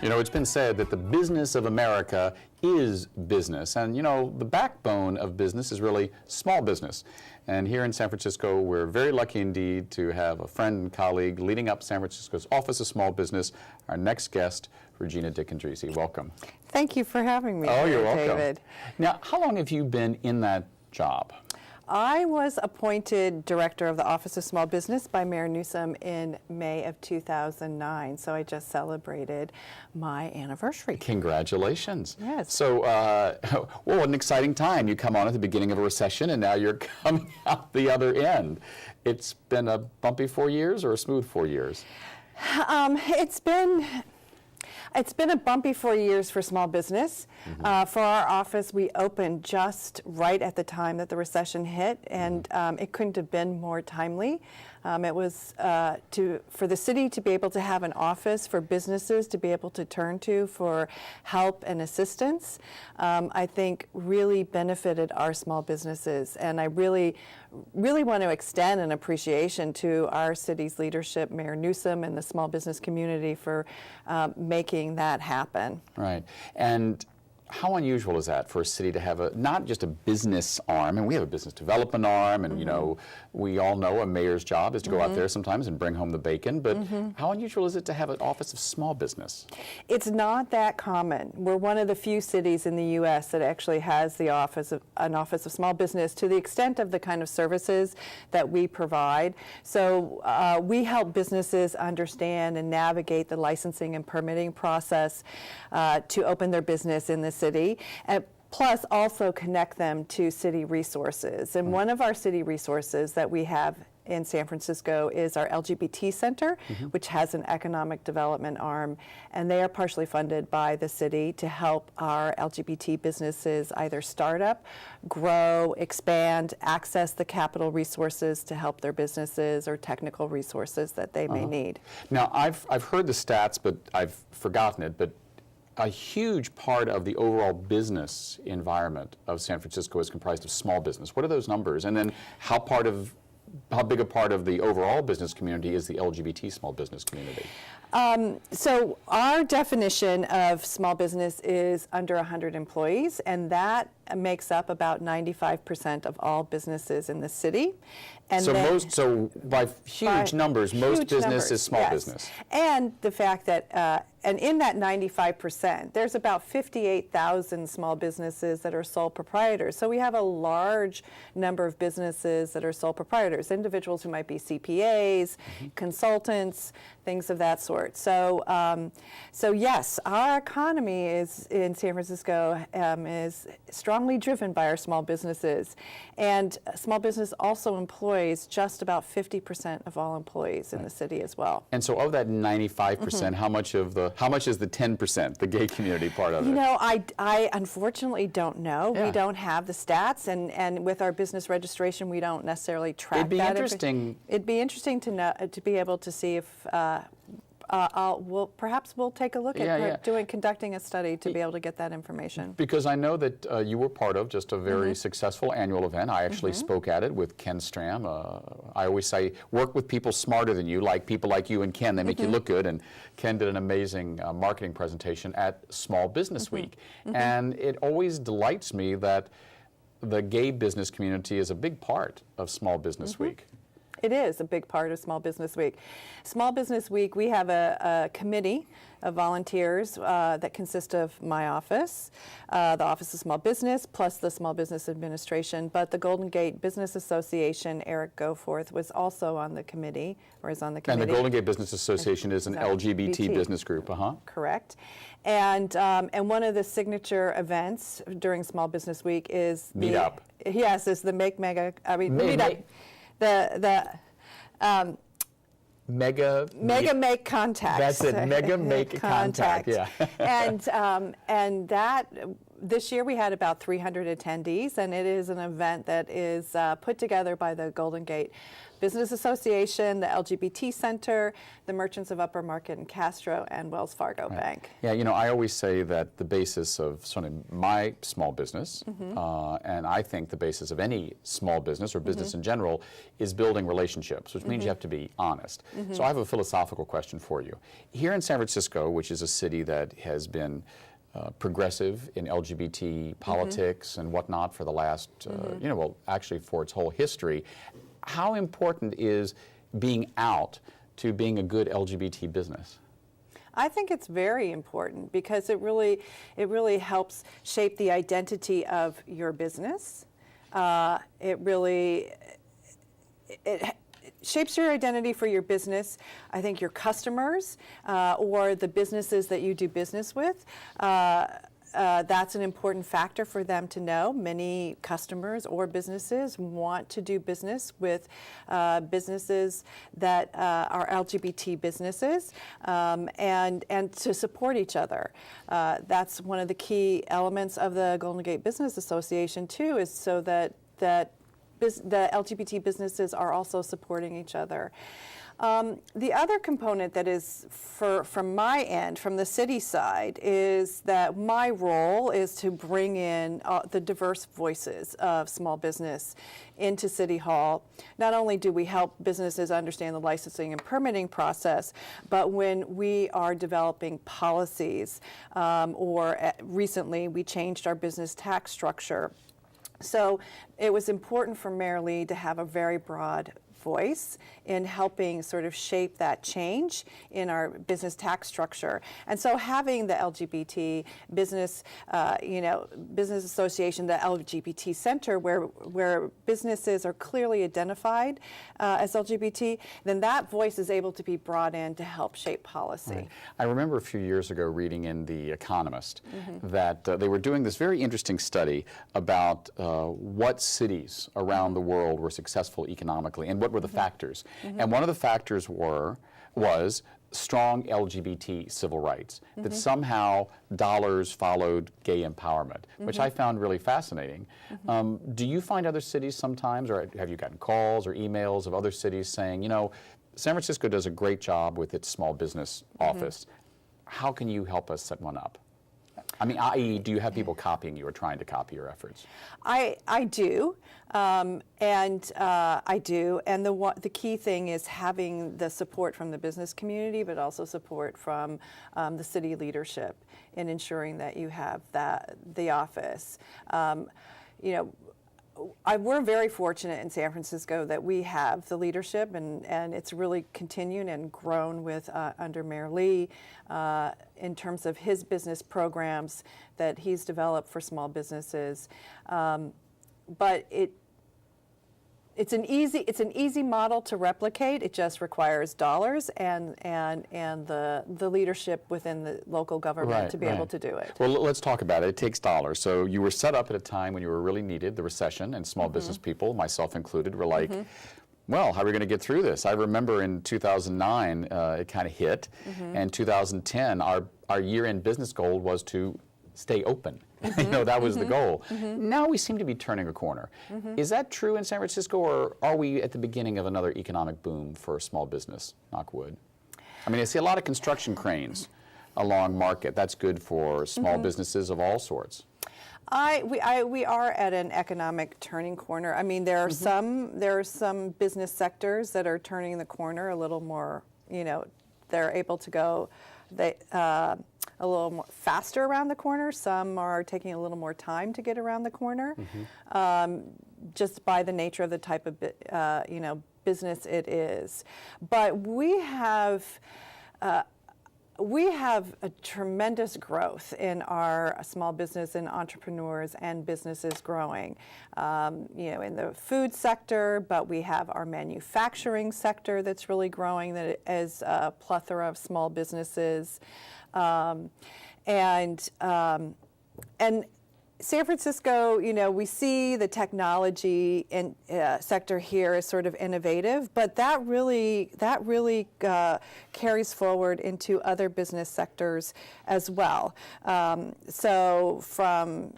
You know, it's been said that the business of America is business. And, you know, the backbone of business is really small business. And here in San Francisco, we're very lucky indeed to have a friend and colleague leading up San Francisco's Office of Small Business, our next guest, Regina Dick-Endrizzi. Welcome. Thank you for having me. Oh, you're welcome. David. Now, how long have you been in that job? I was appointed director of the Office of Small Business by Mayor Newsom in May of 2009, so I just celebrated my anniversary. Congratulations. Yes. So, well, what an exciting time. You come on at the beginning of a recession, and now you're coming out the other end. It's been a bumpy 4 years or a smooth 4 years? It's been a bumpy 4 years for small business. For our office, we opened just right at the time that the recession hit, and it couldn't have been more timely. It was for the city to be able to have an office for businesses to be able to turn to for help and assistance, I think really benefited our small businesses. And I really want to extend an appreciation to our city's leadership, Mayor Newsom, and the small business community for making that happen. Right. And how unusual is that for a city to have not just a business arm, and we have a business development arm, and you know, we all know a mayor's job is to go out there sometimes and bring home the bacon, but how unusual is it to have an Office of Small Business? It's not that common. We're one of the few cities in the U.S. that actually has an Office of Small Business to the extent of the kind of services that we provide. So we help businesses understand and navigate the licensing and permitting process to open their business in the city. Plus also connect them to city resources. And one of our city resources that we have in San Francisco is our LGBT Center, which has an economic development arm, and they are partially funded by the city to help our LGBT businesses either start up, grow, expand, access the capital resources to help their businesses or technical resources that they may need. Now, I've heard the stats, but I've forgotten it, but a huge part of the overall business environment of San Francisco is comprised of small business. What are those numbers? And then how big a part of the overall business community is the LGBT small business community? So our definition of small business is under 100 employees, and that makes up about 95% of all businesses in the city. And so by huge numbers, most business is small business. And the fact that, and in that 95%, there's about 58,000 small businesses that are sole proprietors. So we have a large number of businesses that are sole proprietors, individuals who might be CPAs, consultants, things of that sort. So, so yes, our economy is in San Francisco is strongly driven by our small businesses, and small business also employs just about 50% of all employees in the city as well. And so, of that 95%, how much is the 10%, the gay community part of it? You know, I unfortunately don't know. Yeah. We don't have the stats, and with our business registration, we don't necessarily track that. It'd be interesting. It'd be interesting to know, to be able to see if. Perhaps we'll take a look at conducting a study to be able to get that information. Because I know that you were part of just a very successful annual event. I actually spoke at it with Ken Stram. I always say, work with people smarter than you, like people like you and Ken. They make you look good. And Ken did an amazing marketing presentation at Small Business Week. And it always delights me that the gay business community is a big part of Small Business Week. It is a big part of Small Business Week. Small Business Week, we have a committee of volunteers that consist of my office, the Office of Small Business, plus the Small Business Administration. But the Golden Gate Business Association, Eric Goforth, was also on the committee, or is on the committee. And the Golden Gate Business Association is an LGBT business group, Correct. And one of the signature events during Small Business Week is Meetup. Yes, is the Meetup. Mega Make Contact. That's it. Mega Make Contact. Yeah. And This year we had about 300 attendees, and it is an event that is put together by the Golden Gate Business Association, the LGBT Center, the Merchants of Upper Market in Castro, and Wells Fargo Bank. Yeah, you know, I always say that the basis of sort of my small business, and I think the basis of any small business or business in general, is building relationships, which means you have to be honest. So I have a philosophical question for you. Here in San Francisco, which is a city that has been progressive in LGBT politics and whatnot for the last, you know, well, actually for its whole history, how important is being out to being a good LGBT business? I think it's very important because it really helps shape the identity of your business. It shapes your identity for your business. I think your customers or the businesses that you do business with, that's an important factor for them to know. Many customers or businesses want to do business with businesses that are LGBT businesses and to support each other. That's one of the key elements of the Golden Gate Business Association too, is so that the LGBT businesses are also supporting each other. The other component that is from my end, from the city side, is that my role is to bring in the diverse voices of small business into City Hall. Not only do we help businesses understand the licensing and permitting process, but when we are developing policies, recently we changed our business tax structure. So it was important for Mayor Lee to have a very broad voice in helping sort of shape that change in our business tax structure. And so having the LGBT business, business association, the LGBT Center, where businesses are clearly identified as LGBT, then that voice is able to be brought in to help shape policy. Right. I remember a few years ago reading in The Economist that they were doing this very interesting study about what cities around the world were successful economically and what were the factors. And one of the factors was strong LGBT civil rights, that somehow dollars followed gay empowerment, which I found really fascinating. Do you find other cities sometimes, or have you gotten calls or emails of other cities saying, you know, San Francisco does a great job with its small business office. How can you help us set one up? I mean, i.e., do you have people copying you or trying to copy your efforts? I do, and the key thing is having the support from the business community, but also support from the city leadership in ensuring that you have the office. We're very fortunate in San Francisco that we have the leadership, and it's really continued and grown with under Mayor Lee in terms of his business programs that he's developed for small businesses. But it's an easy model to replicate. It just requires dollars and the leadership within the local government to be able to do it. Well, let's talk about it. It takes dollars. So you were set up at a time when you were really needed, the recession, and small business people, myself included, were like, well, how are we going to get through this? I remember in 2009, it kind of hit, and 2010, our year-end business goal was to stay open. You know, that was the goal. Now we seem to be turning a corner. Is that true in San Francisco, or are we at the beginning of another economic boom for small business, knock wood? I mean, I see a lot of construction cranes along Market. That's good for small businesses of all sorts. We are at an economic turning corner. I mean, there are some business sectors that are turning the corner a little more. You know, they're able to go a little more faster around the corner. Some are taking a little more time to get around the corner, just by the nature of the type of business it is. But we have a tremendous growth in our small business and entrepreneurs and businesses growing, in the food sector, but we have our manufacturing sector that's really growing, that is a plethora of small businesses. And San Francisco, we see the technology sector here as sort of innovative, but that really carries forward into other business sectors as well. So from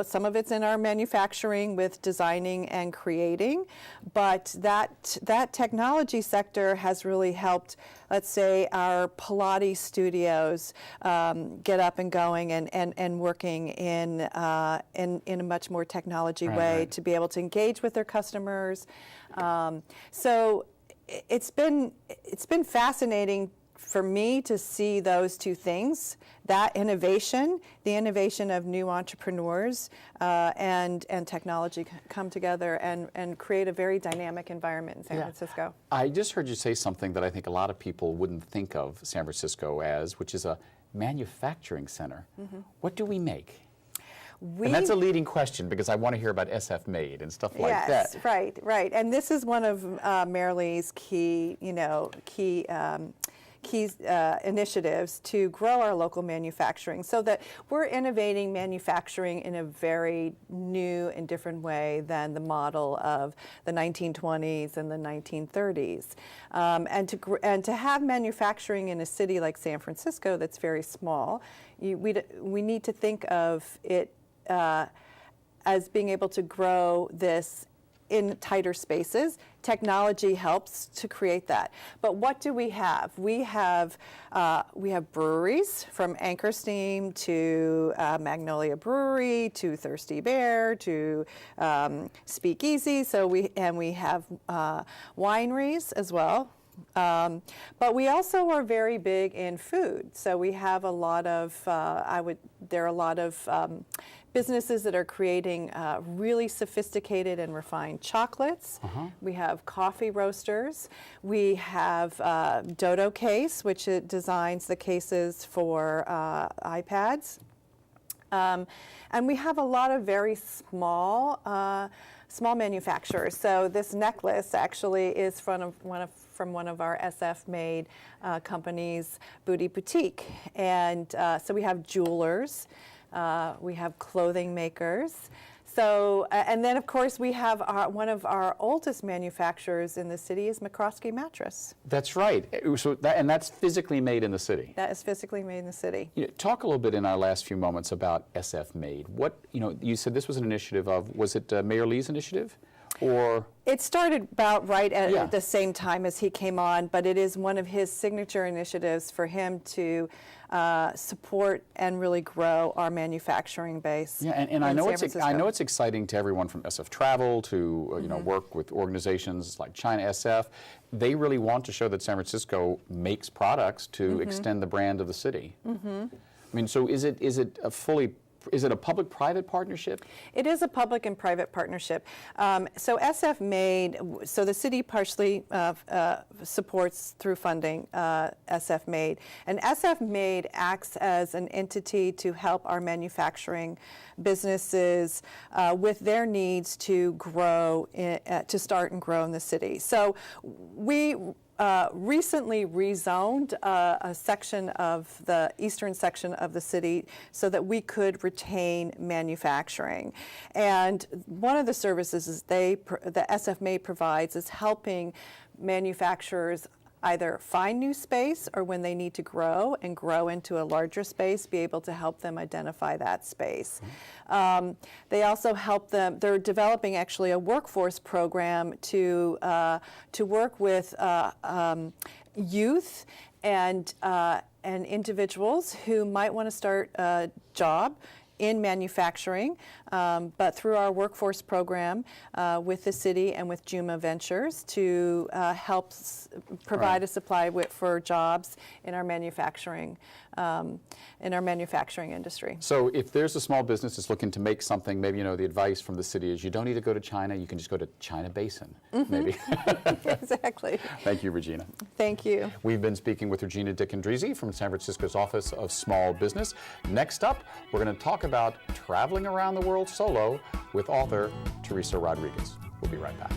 some of it's in our manufacturing with designing and creating, but that technology sector has really helped, let's say, our Pilates studios get up and going and working in a much more technology way to be able to engage with their customers. So it's been fascinating for me to see those two things, that innovation, the innovation of new entrepreneurs and technology come together and create a very dynamic environment in San Francisco. I just heard you say something that I think a lot of people wouldn't think of San Francisco as, which is a manufacturing center. What do we make? And that's a leading question because I want to hear about SF Made and stuff like that. Yes, right. And this is one of Marilee's key initiatives to grow our local manufacturing, so that we're innovating manufacturing in a very new and different way than the model of the 1920s and the 1930s. And to have manufacturing in a city like San Francisco that's very small, we need to think of it as being able to grow this in tighter spaces. Technology helps to create that. But what do we have? We have breweries, from Anchor Steam to Magnolia Brewery to Thirsty Bear to Speakeasy. So we have wineries as well. But we also are very big in food. So we have a lot of there are a lot of businesses that are creating really sophisticated and refined chocolates. We have coffee roasters. We have Dodo Case, which designs the cases for iPads. And we have a lot of very small manufacturers. So this necklace actually is from one of our SF Made companies, Booty Boutique. And so we have jewelers. We have clothing makers. So, and then of course we have one of our oldest manufacturers in the city is McCroskey Mattress. That's right. So and that's physically made in the city. That is physically made in the city. Talk a little bit in our last few moments about SF Made. What, you said this was an initiative of, was it Mayor Lee's initiative? Or it started about right at the same time as he came on, but it is one of his signature initiatives for him to support and really grow our manufacturing base. Yeah, and I know it's exciting to everyone from SF Travel to work with organizations like China SF. They really want to show that San Francisco makes products to extend the brand of the city. I mean, so is it a public-private partnership? It is a public and private partnership. So SF Made, so the city partially supports through funding SF Made. And SF Made acts as an entity to help our manufacturing businesses with their needs to grow, to start and grow in the city. So we recently rezoned a section of the eastern section of the city so that we could retain manufacturing. And one of the services that SF Made provides is helping manufacturers either find new space or when they need to grow and grow into a larger space, be able to help them identify that space. They also help them, they're developing actually a workforce program to work with youth and individuals who might want to start a job in manufacturing, but through our workforce program with the city and with Juma Ventures to help provide a supply for jobs in our manufacturing industry. So if there's a small business that's looking to make something, maybe the advice from the city is you don't need to go to China, you can just go to China Basin, maybe. Exactly. Thank you, Regina. Thank you. We've been speaking with Regina Dick-Endrizzi from San Francisco's Office of Small Business. Next up, we're going to talk about traveling around the world solo with author Teresa Rodriguez. We'll be right back.